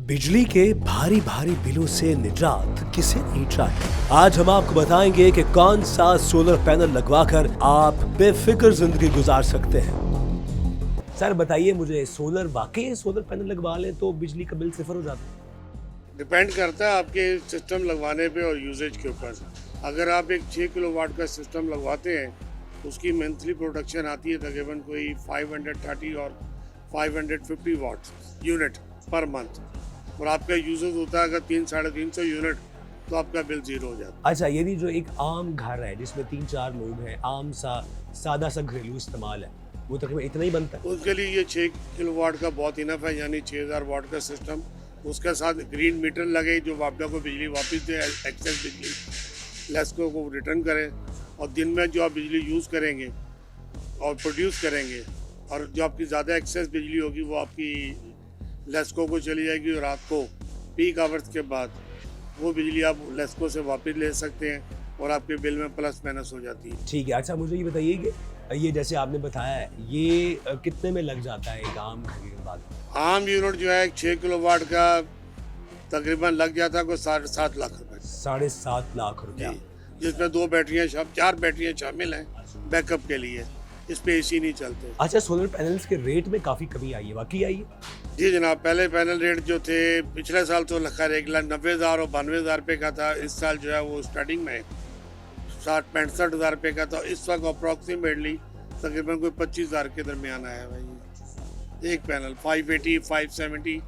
बिजली के भारी भारी बिलों से निजात किसे नहीं चाहिए। आज हम आपको बताएंगे कि कौन सा सोलर पैनल लगवाकर आप बेफिक्र जिंदगी गुजार सकते हैं। सर बताइए मुझे, सोलर वाकई सोलर पैनल लगवा लें तो बिजली का बिल सिफर हो जाता है? डिपेंड करता है आपके सिस्टम लगवाने पे और यूजेज के ऊपर। अगर आप एक 6 किलोवाट का सिस्टम लगवाते हैं उसकी मंथली प्रोडक्शन आती है तकरीबन कोई 530 और 550 वाट यूनिट पर मंथ, और आपका यूजेज होता है अगर 300-350 यूनिट तो आपका बिल जीरो हो जाता है। अच्छा, यानी जो एक आम घर है जिसमें 3-4 लोग हैं, आम सा सादा सा घरेलू इस्तेमाल है, वो तकरीबन इतना ही बनता है। उसके लिए ये 6 किलोवाट का बहुत इनफ है, यानी 6000 वाट का सिस्टम। उसके साथ ग्रीन मीटर लगे जो आपको बिजली वापस दे, एक्सेस बिजली लेस्को को रिटर्न करें, और दिन में जो आप बिजली यूज़ करेंगे और प्रोड्यूस करेंगे और जो आपकी ज़्यादा एक्सेस बिजली होगी वो आपकी लेस्को को चली जाएगी, और रात को पीक आवर्स के बाद वो बिजली आप लेस्को से वापस ले सकते हैं और आपके बिल में प्लस माइनस हो जाती है। ठीक है। अच्छा मुझे ये बताइए कि ये जैसे आपने बताया है, ये कितने में लग जाता है एक आम घर के बाद? आम यूनिट जो है 6 किलोवाट का तकरीबन लग जाता है कोई 7.5 लाख रुपए, 7.5 लाख रुपया। जिसमें 2 बैटरियाँ 4 बैटरियाँ शामिल हैं बैकअप के लिए। इस पे एसी नहीं चलते। अच्छा, सोलर पैनल्स के रेट में काफ़ी कमी आई है, वाकई आई है? जी जनाब, पहले पैनल रेट जो थे पिछले साल तो खैर 1,90,000 और 92,000 रुपये का था। इस साल जो है वो स्टार्टिंग में 65,000 रुपये का था। इस वक्त अप्रॉक्सीमेटली तकरीबन कोई 25,000 के दरमियान आया है भाई। एक पैनल 580, 570,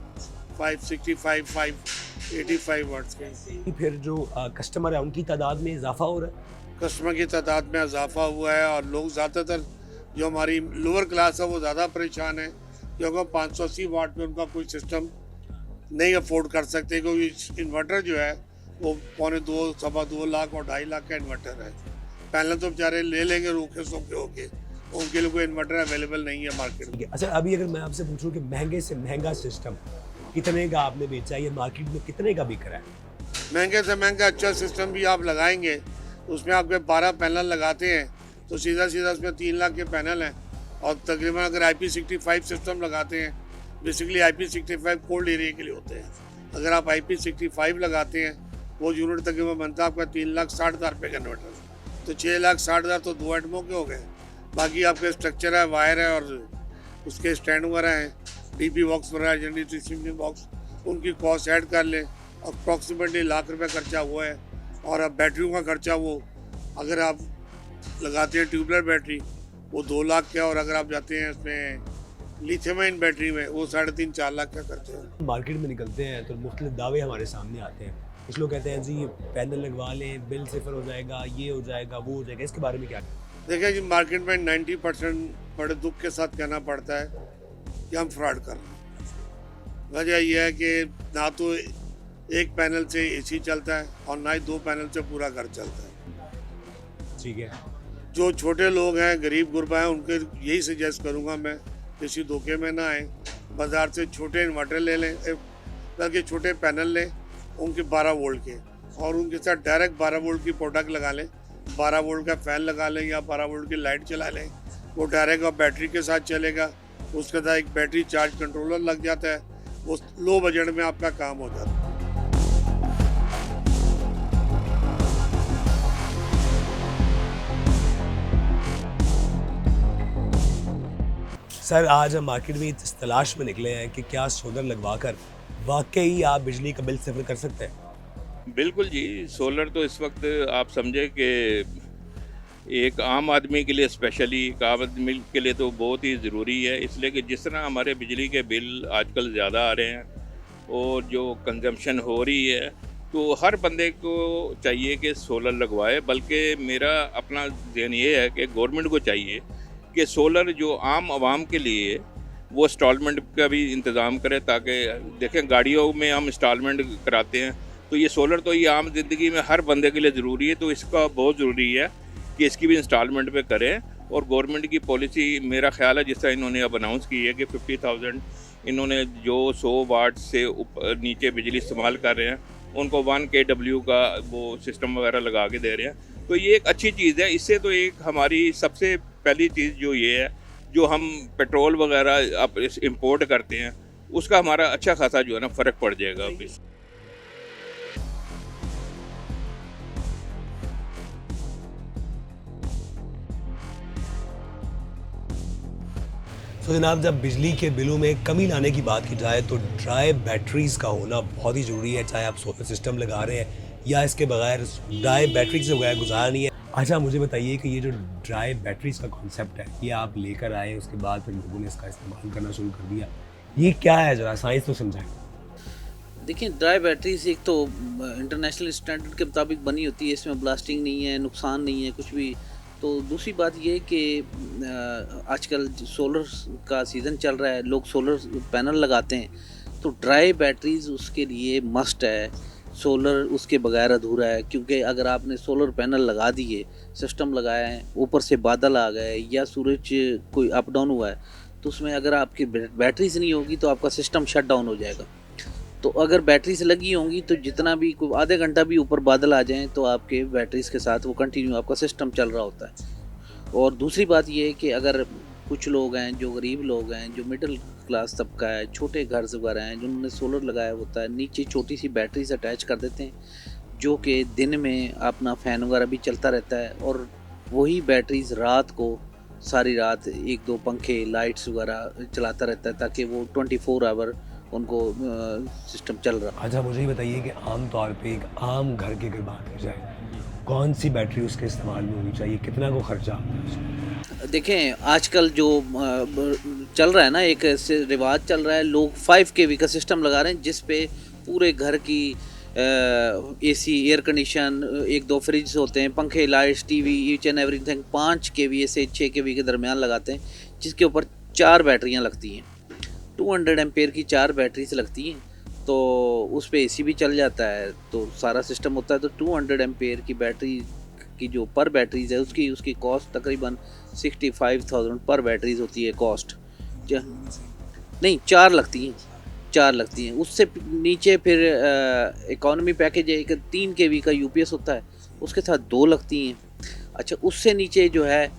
565, 585 वाट्स के। फिर जो कस्टमर है उनकी तादाद में इजाफा हो रहा है? कस्टमर की तादाद में इजाफा हुआ है, और लोग ज़्यादातर जो हमारी लोअर क्लास है वो ज़्यादा परेशान है क्योंकि 580 वाट में उनका कोई सिस्टम नहीं अफोर्ड कर सकते, क्योंकि इन्वर्टर जो है वो 2.25-2 लाख और 2.5 लाख का इन्वर्टर है। पैनल तो बेचारे ले लेंगे रूखे सूखे होके, उनके लिए कोई इन्वर्टर अवेलेबल नहीं है मार्केट में। अच्छा, अभी अगर मैं आपसे पूछूं कि महंगे से महंगा सिस्टम कितने का आपने बेचा, ये मार्केट में कितने का बिक रहा है? महंगे से महंगा अच्छा सिस्टम भी आप लगाएंगे, उसमें आपके 12 पैनल लगाते हैं तो सीधा सीधा उसमें 3 लाख के पैनल हैं। और तकरीबन अगर IP65 सिस्टम लगाते हैं, बेसिकली IP65 कोल्ड एरिया के लिए होते हैं। अगर आप IP65 लगाते हैं वो यूनिट तकरीबन बनता है आपका 3,60,000 रुपये का इन्वर्टर, तो 6,60,000 तो 2 आइटमों के हो गए। बाकी आपके स्ट्रक्चर है, वायर है और उसके स्टैंड वगैरह हैं, DP बॉक्स वगैरह, जनरेटर बॉक्स, उनकी कॉस्ट ऐड कर लें, अप्रॉक्सीमेटली लाख रुपये खर्चा हुआ है। और अब बैटरियों का खर्चा वो अगर आप लगाते हैं ट्यूबलर बैटरी वो 2 लाख का, और अगर आप जाते हैं उसमें लिथियम आयन बैटरी में वो 3.5-4 लाख का खर्चा है। मार्केट में निकलते हैं तो मुख्तलिफ दावे हमारे सामने आते हैं। कुछ लोग कहते हैं जी पैनल लगवा लें, बिल सिफर हो जाएगा, ये हो जाएगा, वो हो जाएगा। इसके बारे में क्या? देखिए जी, मार्केट में 90% बड़े दुख के साथ कहना पड़ता है कि हम फ्रॉड कर रहे हैं। वजह यह है कि ना तो एक पैनल से एसी चलता है और ना ही 2 पैनल से पूरा घर चलता है। ठीक है। जो छोटे लोग हैं, गरीब गुरबा हैं, उनके यही सजेस्ट करूंगा मैं, किसी धोखे में ना आए। बाज़ार से छोटे इन्वर्टर ले लें, बल्कि छोटे पैनल लें उनके 12 वोल्ट के, और उनके साथ डायरेक्ट 12 वोल्ट की प्रोडक्ट लगा लें। 12 वोल्ट का फ़ैन लगा लें या 12 वोल्ट की लाइट चला लें, वो डायरेक्ट और बैटरी के साथ चलेगा। उसके साथ एक बैटरी चार्ज कंट्रोलर लग जाता है, वो लो बजट में आपका काम हो जाता है। सर आज हम मार्केट में इस तलाश में निकले हैं कि क्या सोलर लगवाकर वाकई आप बिजली का बिल सिफर कर सकते हैं? बिल्कुल जी, सोलर तो इस वक्त आप समझे कि एक आम आदमी के लिए, स्पेशली एक आम आदमी के लिए तो बहुत ही ज़रूरी है। इसलिए कि जिस तरह हमारे बिजली के बिल आजकल ज़्यादा आ रहे हैं और जो कंजम्पशन हो रही है, तो हर बंदे को चाहिए कि सोलर लगवाए। बल्कि मेरा अपना ज़हन ये है कि गवर्नमेंट को चाहिए कि सोलर जो आम आवाम के लिए वो इंस्टॉलमेंट का भी इंतज़ाम करे, ताकि देखें गाड़ियों में हम इंस्टॉलमेंट कराते हैं, तो ये सोलर तो ये आम ज़िंदगी में हर बंदे के लिए ज़रूरी है। तो इसका बहुत ज़रूरी है कि इसकी भी इंस्टॉलमेंट पे करें। और गवर्नमेंट की पॉलिसी मेरा ख्याल है, जिस तरह इन्होंने अब अनाउंस की है कि 50,000 इन्होंने जो 100 वाट से नीचे बिजली इस्तेमाल कर रहे हैं उनको 1 kW का वो सिस्टम वगैरह लगा के दे रहे हैं, तो ये एक अच्छी चीज़ है। इससे तो एक हमारी सबसे पहली चीज़ जो ये है, जो हम पेट्रोल वगैरह अब इंपोर्ट करते हैं उसका हमारा अच्छा खासा जो है ना फ़र्क पड़ जाएगा अभी। तो जनाब, जब बिजली के बिलों में कमी लाने की बात की जाए तो ड्राई बैटरीज का होना बहुत ही ज़रूरी है, चाहे आप सोलर सिस्टम लगा रहे हैं या इसके बगैर ड्राई बैटरी से बगैर गुजारा नहीं है। अच्छा, मुझे बताइए कि ये जो ड्राई बैटरीज का कॉन्सेप्ट है, ये आप लेकर आए, उसके बाद फिर लोगों ने इसका इस्तेमाल करना शुरू कर दिया, ये क्या है, ज़रा साइंस तो समझाएं। देखिए, ड्राई बैटरीज एक तो इंटरनेशनल स्टैंडर्ड के मुताबिक बनी होती है, इसमें ब्लास्टिंग नहीं है, नुकसान नहीं है कुछ भी। तो दूसरी बात ये कि आजकल सोलर का सीज़न चल रहा है, लोग सोलर पैनल लगाते हैं, तो ड्राई बैटरीज उसके लिए मस्ट है। सोलर उसके बगैर अधूरा है, क्योंकि अगर आपने सोलर पैनल लगा दिए, सिस्टम लगाया है, ऊपर से बादल आ गए या सूरज कोई अप डाउन हुआ है, तो उसमें अगर आपकी बैटरीज नहीं होगी तो आपका सिस्टम शट डाउन हो जाएगा। तो अगर बैटरीज लगी होंगी तो जितना भी कोई आधे घंटा भी ऊपर बादल आ जाएं तो आपके बैटरीज के साथ वो कंटिन्यू आपका सिस्टम चल रहा होता है। और दूसरी बात ये है कि अगर कुछ लोग हैं जो गरीब लोग हैं, जो मिडिल क्लास तबका है, छोटे घर वगैरह हैं, जिन्होंने सोलर लगाया होता है, नीचे छोटी सी बैटरी से अटैच कर देते हैं, जो कि दिन में अपना फ़ैन वगैरह भी चलता रहता है, और वही बैटरीज रात को सारी रात 1-2 पंखे लाइट्स वगैरह चलाता रहता है, ताकि वो 24 आवर उनको सिस्टम चल रहा। अच्छा, मुझे ये बताइए कि आम तौर पे एक आम घर की अगर बात की जाए, कौन सी बैटरी उसके इस्तेमाल में होनी चाहिए, कितना को खर्चा आता है उसमें? देखें, आजकल जो चल रहा है ना, एक रिवाज चल रहा है, लोग 5 kV का सिस्टम लगा रहे हैं, जिस पे पूरे घर की एसी, एयर कंडीशन, 1-2 फ्रिज होते हैं, पंखे, lights, TV, each and everything 5 kV से 6 kV के दरमियान लगाते हैं, जिसके ऊपर 4 बैटरियां लगती हैं, 200 एम्पेयर की 4 बैटरीज लगती हैं। तो उस पे एसी भी चल जाता है, तो सारा सिस्टम होता है। तो 200 एम्पेयर की बैटरी की जो पर बैटरीज है, उसकी कॉस्ट तकरीबन 65,000 पर बैटरीज होती है कॉस्ट। नहीं, 4 लगती हैं। उससे नीचे फिर इकॉनमी पैकेज है, एक 3 kV का यूपीएस होता है, उसके साथ 2 लगती हैं। अच्छा, उससे नीचे जो है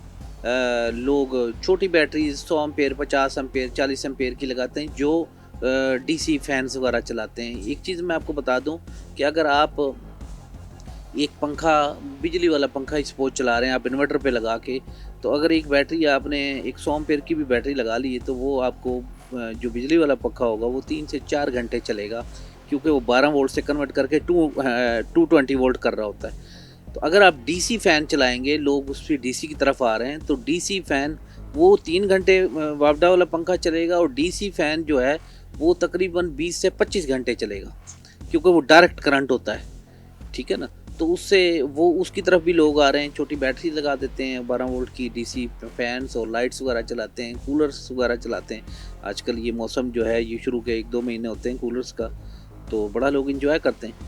लोग छोटी बैटरीज 100 एम्पेयर, 50 एम्पेयर, 40 एम्पेयर की लगाते हैं, जो डीसी फैंस वगैरह चलाते हैं। एक चीज़ मैं आपको बता दूं कि अगर आप एक पंखा, बिजली वाला पंखा सपोज चला रहे हैं आप इन्वर्टर पे लगा के, तो अगर एक बैटरी आपने एक 100 एम्पेयर की भी बैटरी लगा ली है, तो वो आपको जो बिजली वाला पंखा होगा वो 3 से 4 घंटे चलेगा, क्योंकि वो 12 वोल्ट से कन्वर्ट करके 220 वोल्ट कर रहा होता है। तो अगर आप डीसी फ़ैन चलाएंगे, लोग उससे डीसी की तरफ आ रहे हैं, तो डीसी फ़ैन वो 3 घंटे वापडा वाला पंखा चलेगा, और डीसी फ़ैन जो है वो तकरीबन 20 से 25 घंटे चलेगा, क्योंकि वो डायरेक्ट करंट होता है, ठीक है ना। तो उससे वो उसकी तरफ भी लोग आ रहे हैं, छोटी बैटरी लगा देते हैं, 12 वोल्ट की डीसी फैंस और लाइट्स वगैरह चलाते हैं, कूलर्स वगैरह चलाते हैं। आजकल ये मौसम जो है, ये शुरू के 1-2 महीने होते हैं कूलर्स का, तो बड़ा लोग इंजॉय करते हैं।